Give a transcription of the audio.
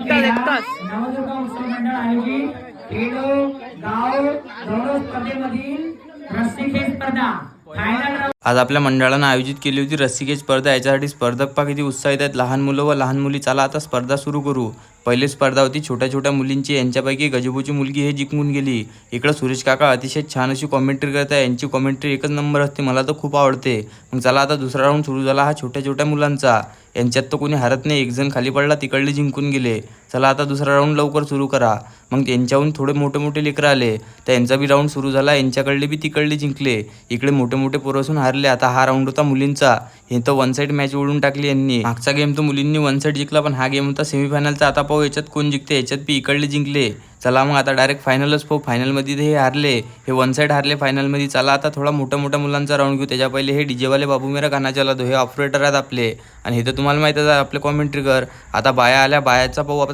एकटाच नवदुर्गा उत्सव मंडळ आयोजित खेलो गाव दौड स्पर्धेमधील रस्सीखेच स्पर्धा फायनल आज आपल्या मंडळानं आयोजित केली होती रस्सीखेच स्पर्धा। याच्यासाठी स्पर्धक पहा किती उत्साहित आहेत, लहान मुलं व लहान मुली। चला आता स्पर्धा सुरू करू। पहिली स्पर्धा होती छोट्या छोट्या मुलींची। यांच्यापैकी गजबूची मुलगी हे जिंकून गेली। इकडं सुरेश काका अतिशय छान अशी कॉमेंट्री करत आहे। यांची कॉमेंट्री एकच नंबर असते, मला तर खूप आवडते। मग चला आता दुसरा राऊंड सुरू झाला हा छोट्या छोट्या मुलांचा। यांच्यात तर कोणी हरत नाही, एक जण खाली पडला तिकडले जिंकून गेले। चला आता दुसरा राऊंड लवकर सुरू करा। मग त्यांच्याहून थोडे मोठे मोठे लेकरं आले, तर यांचा बी राऊंड सुरू झाला। यांच्याकडले बी तिकडले जिंकले, इकडे मोठे मोठे पोरं हारले। आता हा राऊंड होता मुलींचा। हे तर वन साईड मॅच ओढून टाकली यांनी। मागचा गेम तर मुलींनी वन साईड जिंकला, पण हा गेम होता सेमीफायनलचा। आता पाहू याच्यात कोण जिंकते। याच्यात बी इकडले जिंकले। चला मग आता डायरेक्ट फायनलच पाहू। फायनलमध्ये हे हारले, हे वन साईड हारले फायनलमध्ये। चला आता थोडा मोठ्या मोठ्या मुलांचा राऊंड घेऊ। त्याच्या पहिले हे डीजेवाले बाबू मेरा गाना चला दो, हे ऑपरेटर आहेत आपले। आणि हे तर तुम्हाला माहितच आहे आपले कॉमेंट्री कर। आता बाया आल्या, बायाचा पाहू आपण।